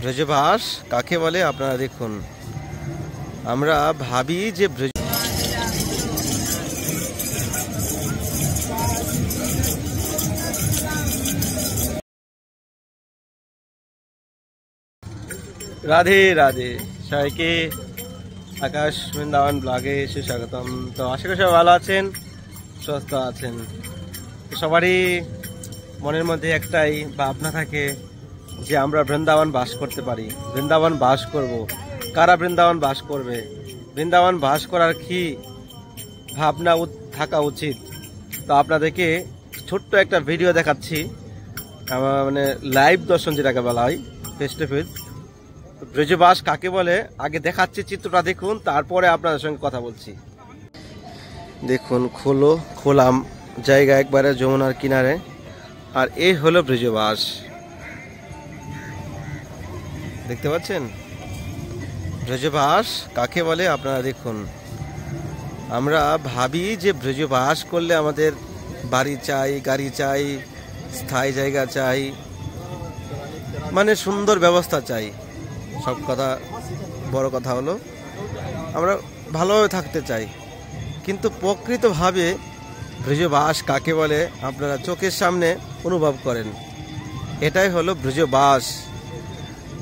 ব্রজবাস কাকে বলে আপনারা দেখুন। আমরা ভাবি যে রাধে রাধে সবাইকে আকাশ বৃন্দাবন ব্লগে সুস্বাগতম। তো আশা করি সবাই ভালো আছেন, সুস্থ আছেন। সবারই মনের মধ্যে একটাই ভাবনা থাকে যে আমরা বৃন্দাবন বাস করতে পারি, বৃন্দাবন বাস করব। কারা বৃন্দাবন বাস করবে? বৃন্দাবন বাস করার কি ভাবনা থাকা উচিত? তো আপনাদেরকে ছোট্ট একটা ভিডিও দেখাচ্ছি, মানে লাইভ দর্শন যেটাকে বলা হয়, ফেস টু ফেস। ব্রজবাস কাকে বলে আগে দেখাচ্ছি, চিত্রটা দেখুন, তারপরে আপনাদের সঙ্গে কথা বলছি। দেখুন খোলা জায়গা, একবারে যমুনার কিনারে, আর এই হলো ব্রজবাস। দেখতে পাচ্ছেন ব্রজবাস কাকে বলে আপনারা দেখুন। আমরা ভাবি যে ব্রজবাস করলে আমাদের বাড়ি চাই, গাড়ি চাই, স্থায়ী জায়গা চাই, মানে সুন্দর ব্যবস্থা চাই। সব কথা বড় কথা হলো আমরা ভালোভাবে থাকতে চাই, কিন্তু প্রকৃতভাবে ব্রজবাস কাকে বলে আপনারা চোখের সামনে অনুভব করেন। এটাই হলো ব্রজবাস।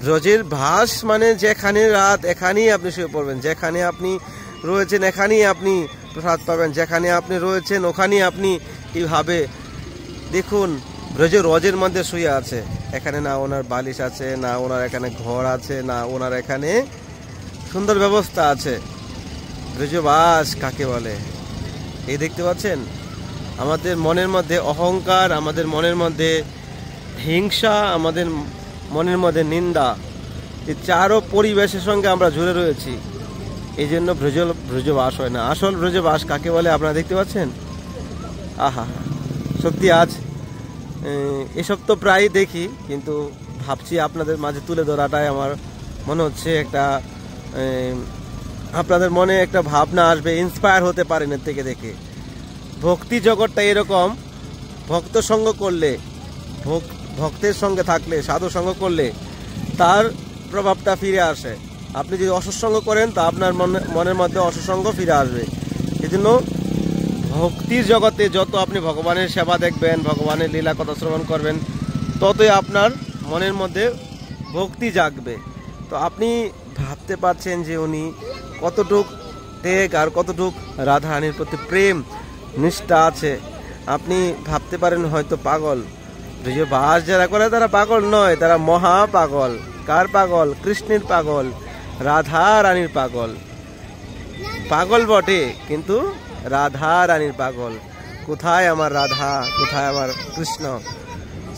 ব্রজের ভাস মানে যেখানে রাত এখানেই আপনি শুয়ে পড়বেন, যেখানে আপনি রয়েছেন এখানেই আপনি প্রসাদ পাবেন, যেখানে আপনি রয়েছেন ওখানেই আপনি এইভাবে দেখুন রজের মধ্যে শুয়ে আছে। এখানে না ওনার বালিশ আছে, না ওনার এখানে ঘর আছে, না ওনার এখানে সুন্দর ব্যবস্থা আছে। ব্রজবাস কাকে বলে এই দেখতে পাচ্ছেন। আমাদের মনের মধ্যে অহংকার, আমাদের মনের মধ্যে হিংসা, আমাদের মনের মধ্যে নিন্দা, এই চারও পরিবেশের সঙ্গে আমরা জুড়ে রয়েছি। এই জন্য ব্রজবাস হয় না। আসল ব্রজবাস কাকে বলে আপনারা দেখতে পাচ্ছেন। আহা, সত্যি আজ এসব তো প্রায়ই দেখি, কিন্তু ভাবছি আপনাদের মাঝে তুলে ধরাটাই আমার মনে হচ্ছে একটা আপনাদের মনে একটা ভাবনা আসবে, ইন্সপায়ার হতে পারেন এর থেকে দেখে। ভক্তি জগৎটা এরকম, ভক্ত সঙ্গ করলে, ভক্তের সঙ্গে থাকলে, সাধু সঙ্গ করলে তার প্রভাবটা ফিরে আসে। আপনি যদি অসৎসঙ্গ করেন তা আপনার মনের মধ্যে অসৎসঙ্গ ফিরে আসবে। এই জন্য ভক্তির জগতে যত আপনি ভগবানের সেবা দেখবেন, ভগবানের লীলা কথা শ্রবণ করবেন, ততই আপনার মনের মধ্যে ভক্তি জাগবে। তো আপনি ভাবতে পারছেন যে উনি কতটুক ত্যাগ আর কতটুক রাধারানীর প্রতি প্রেম নিষ্ঠা আছে। আপনি ভাবতে পারেন হয়তো পাগল। ব্রজবাস যারা করে তারা পাগল নয়, তারা মহা পাগল। কার পাগল? কৃষ্ণের পাগল, রাধা রানীর পাগল। পাগল বটে, কিন্তু রাধা রানীর পাগল। কোথায় আমার রাধা, কোথায় আমার কৃষ্ণ?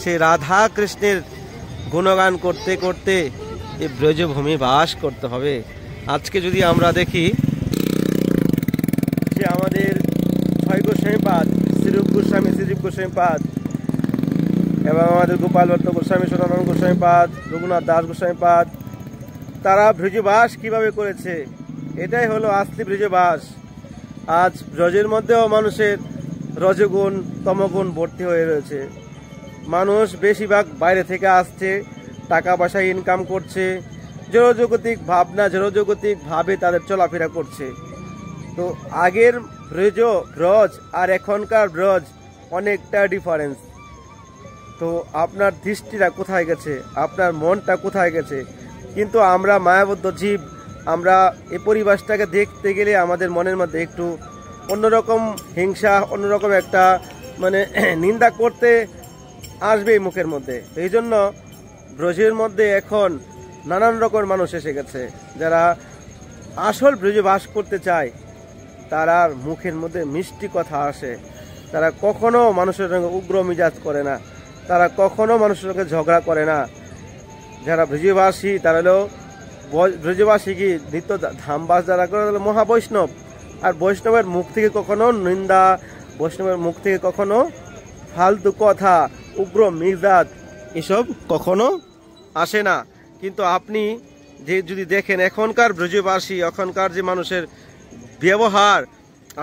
সেই রাধা কৃষ্ণের গুণগান করতে করতে এই ব্রজভূমি বাস করতে হবে। আজকে যদি আমরা দেখি যে আমাদের ছয় গোস্বামীপাদ, শ্রীরূপ গোস্বামী, শ্রীজীব গোস্বামীপাদ, এবং আমাদের গোপাল ভট্ট গোস্বামী, সনাতন গোস্বামীপাদ, রঘুনাথ দাস গোস্বামীপাদ, তারা ব্রজবাস কিভাবে করেছে, এটাই হলো আসলি ব্রজবাস। আজ ব্রজের মধ্যেও মানুষের রজগুণ তমগুণ ভর্তি হয়ে রয়েছে। মানুষ বেশিরভাগ বাইরে থেকে আসছে, টাকা পয়সা ইনকাম করছে, জড়জগতিক ভাবনা, জড়জগতিক ভাবে তাদের চলাফেরা করছে। তো আগের ব্রজ আর এখনকার ব্রজ অনেকটা ডিফারেন্স। তো আপনার দৃষ্টিটা কোথায় গেছে, আপনার মনটা কোথায় গেছে? কিন্তু আমরা মায়াবদ্ধ জীব, আমরা এই পরিবেশটাকে দেখতে গেলে আমাদের মনের মধ্যে একটু অন্যরকম হিংসা, অন্যরকম একটা মানে নিন্দা করতে আসবে এই মুখের মধ্যে। এই জন্য ব্রজের মধ্যে এখন নানান রকম মানুষ এসে গেছে। যারা আসল ব্রজে বাস করতে চায় তারার মুখের মধ্যে মিষ্টি কথা আসে। তারা কখনো মানুষের সঙ্গে উগ্র মিজাজ করে না, তারা কখনো মানুষের সঙ্গে ঝগড়া করে না। যারা ব্রজবাসী তারা হলো ব্রজবাসী কি নিত্য ধামবাস যারা করে তাহলে মহাবৈষ্ণব। আর বৈষ্ণবের মুখ থেকে কখনো নিন্দা, বৈষ্ণবের মুখ থেকে কখনো ফালতু কথা, উগ্র মিজাজ এসব কখনো আসে না। কিন্তু আপনি যে যদি দেখেন এখনকার ব্রজবাসী, এখনকার যে মানুষের ব্যবহার,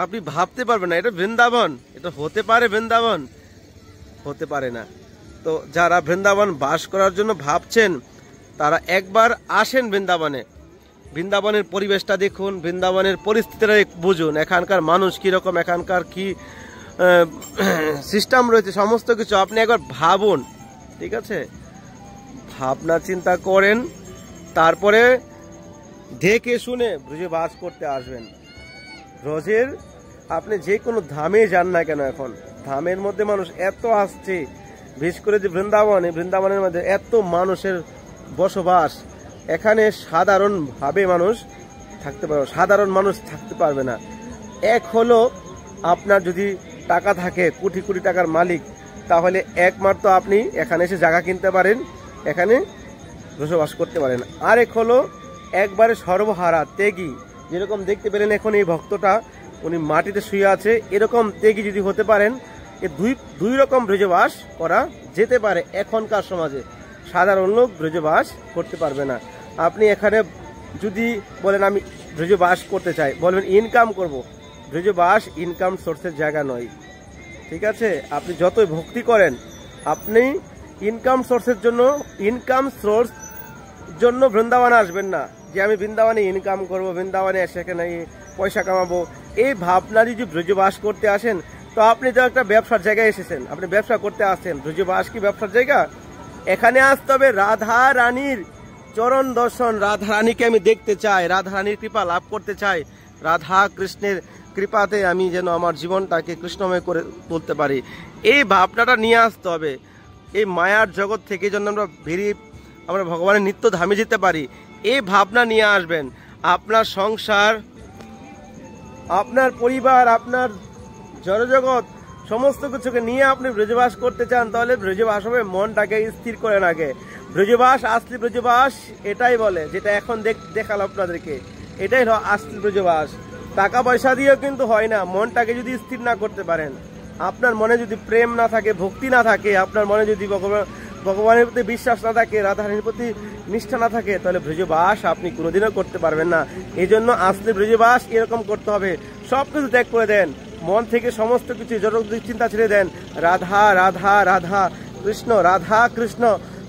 আপনি ভাবতে পারবেন না এটা বৃন্দাবন, এটা হতে পারে বৃন্দাবন, হতে পারে না। তো যারা বৃন্দাবন বাস করার জন্য ভাবছেন তারা একবার আসেন বৃন্দাবনে, বৃন্দাবনের পরিবেশটা দেখুন, বৃন্দাবনের পরিস্থিতিটা বুঝুন, এখানকার মানুষ কীরকম, এখানকার কি সিস্টেম রয়েছে, সমস্ত কিছু আপনি একবার ভাবুন। ঠিক আছে, ভাবনা চিন্তা করেন, তারপরে দেখে শুনে ব্রজে বাস করতে আসবেন। ব্রজের আপনি যে কোনো ধামে যান না কেন, এখন ধামের মধ্যে মানুষ এত আসছে, বিশেষ করে যে বৃন্দাবনের মধ্যে এত মানুষের বসবাস, এখানে সাধারণভাবে মানুষ থাকতে পারবে, সাধারণ মানুষ থাকতে পারবে না। এক হলো আপনার যদি টাকা থাকে, কোটি কোটি টাকার মালিক, তাহলে একমাত্র আপনি এখানে এসে জায়গা কিনতে পারেন, এখানে বসবাস করতে পারেন। আরেক হলো একবারে সর্বহারা ত্যাগী, যেরকম দেখতে পেলেন এখন এই ভক্তটা উনি মাটিতে শুয়ে আছে, এরকম ত্যাগী যদি হতে পারেন, এ দুই রকম ব্রজবাস করা যেতে পারে। এখনকার সমাজে সাধারণ লোক ব্রজবাস করতে পারবে না। আপনি এখানে যদি বলেন আমি ব্রজবাস করতে চাই, বলবেন ইনকাম করব, ব্রজবাস ইনকাম সোর্সের জায়গা নয়। ঠিক আছে, আপনি যতই ভক্তি করেন, আপনি ইনকাম সোর্সের জন্য বৃন্দাবনে আসবেন না, যে আমি বৃন্দাবনে ইনকাম করব, বৃন্দাবনে সেখানে পয়সা কামাবো। এই ভাবনা যদি ব্রজবাস করতে আসেন, তো আপনি তো একটা ব্যবসার জায়গায় এসেছেন, আপনি ব্যবসা করতে আসছেন। ব্রজবাস কি ব্যবসার জায়গা? এখানে আসতে হবে রাধা রানীর চরণ দর্শন, রাধা রানীকে আমি দেখতে চাই, রাধা রানীর কৃপা লাভ করতে চাই, রাধা কৃষ্ণের কৃপাতে আমি যেন আমার জীবনটাকে কৃষ্ণময় করে তুলতে পারি। এই ভাবনাটা নিয়ে আসতে হবে। এই মায়ার জগৎ থেকে যেন আমরা ভগবানের নিত্য ধামে যেতে পারি, এই ভাবনা নিয়ে আসবেন। আপনার সংসার, আপনার পরিবার, আপনার জড়জগৎ সমস্ত কিছুকে নিয়ে আপনি ব্রজবাস করতে চান, তাহলে ব্রজবাস হবে মনটাকে স্থির করেন আগে। ব্রজবাস, আসলি ব্রজবাস এটাই বলে, যেটা এখন দেখালো আপনাদেরকে, এটাই হলো আসলি ব্রজবাস। টাকা পয়সা দিয়েও কিন্তু হয় না। মনটাকে যদি স্থির না করতে পারেন, আপনার মনে যদি প্রেম না থাকে, ভক্তি না থাকে, আপনার মনে যদি ভগবানের প্রতি বিশ্বাস না থাকে, রাধারানীর প্রতি নিষ্ঠা না থাকে, তাহলে ব্রজবাস আপনি কোনোদিনও করতে পারবেন না। এই জন্য আসলে ব্রজবাস এরকম করতে হবে, সব কিছু ত্যাগ করে দেন, মন থেকে সমস্ত কিছু জড়বুদ্ধি চিন্তা ছেড়ে দেন, রাধা রাধা রাধা কৃষ্ণ, রাধা কৃষ্ণ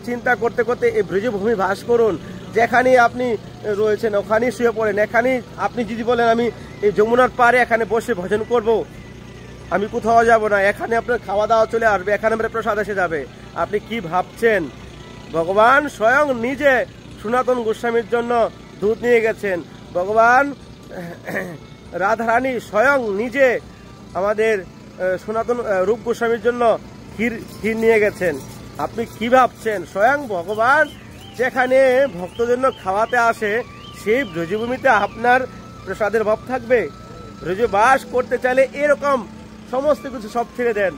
চিন্তা করতে করতে এই ব্রজভূমি বাস করুন। যেখানে আপনি রয়েছেন ওখানেই শুয়ে পড়েন। এখানে আপনি যদি বলেন আমি এই যমুনার পাড়ে এখানে বসে ভজন করব, আমি কোথাও যাব না, এখানে আপনার খাওয়া দাওয়া চলে আসবে, এখানে আপনার প্রসাদ এসে যাবে, আপনি কি ভাবছেন? ভগবান স্বয়ং নিজে সনাতন গোস্বামীর জন্য দুধ নিয়ে গেছেন, ভগবান রাধারানী স্বয়ং নিজে আমাদের সনাতন রূপ গোস্বামীর জন্য ক্ষীর নিয়ে গেছেন। আপনি কি ভাবছেন? স্বয়ং ভগবান যেখানে ভক্তদের জন্য খাওয়াতে আসে, সেই ব্রজভূমিতে আপনার প্রসাদের ভাব থাকবে? ব্রজবাস করতে চাইলে এরকম সমস্ত কিছু সব ছেড়ে দেন,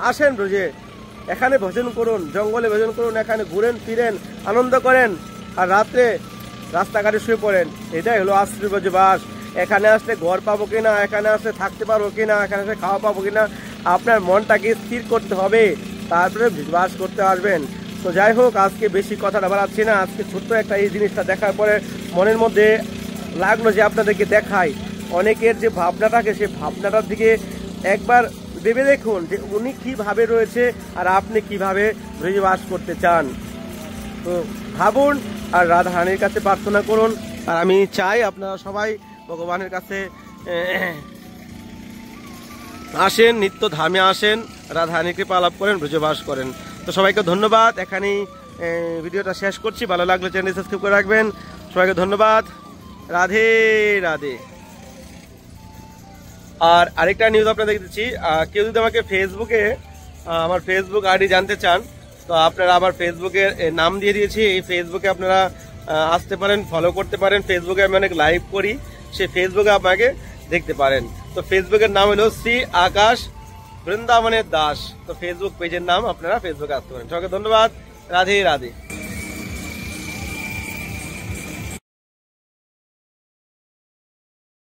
আসেন ব্রজে, এখানে ভজন করুন, জঙ্গলে ভজন করুন, এখানে ঘুরেন ফিরেন, আনন্দ করেন, আর রাত্রে রাস্তাঘাটে শুয়ে পড়েন। এটাই হলো আসল ব্রজবাস। এখানে আসলে ঘর পাবো কিনা, এখানে আসলে থাকতে পারবো কিনা, এখানে আসলে খাওয়া পাবো কিনা, আপনার মনটাকে স্থির করতে হবে, তারপরে ব্রজবাস করতে আসবেন। তো যাই হোক, আজকে বেশি কথাটা বাড়াচ্ছি না। আজকে ছোট্ট একটা এই জিনিসটা দেখার পরে মনের মধ্যে লাগলো যে আপনাদেরকে দেখাই। অনেকের যে ভাবনাটাকে, সেই ভাবনাটার দিকে একবার ভেবে দেখুন যে উনি কিভাবে রয়েছে আর আপনি কিভাবে ব্রজবাস করতে চান। তো ভাবুন আর রাধারানীর কাছে প্রার্থনা করুন। আর আমি চাই আপনারা সবাই ভগবানের কাছে আসেন, নিত্য ধামে আসেন, রাধারানীর কৃপা লাভ করেন, ব্রজবাস করেন। তো সবাইকে ধন্যবাদ। এখানেই ভিডিওটা শেষ করছি। ভালো লাগলে চ্যানেল সাবস্ক্রাইব করে রাখবেন। সবাইকে ধন্যবাদ। রাধে রাধে। আর আরেকটা নিউজ আপনাদের দিচ্ছি, কেউ যদি আমাকে ফেসবুকে আমার ফেসবুক আইডি জানতে চান, তো আপনারা আমার ফেসবুকের নাম দিয়ে দিয়েছি, এই ফেসবুকে আপনারা আসতে পারেন, ফলো করতে পারেন। ফেসবুকে আমি অনেক লাইভ করি, সেই ফেসবুকে আপনাকে দেখতে পারেন। তো ফেসবুকের নাম হলো শ্রী আকাশ বৃন্দাবনের দাস। তো ফেসবুক পেজের নাম, আপনারা ফেসবুকে আসতে পারেন। সবাইকে ধন্যবাদ। রাধে রাধে।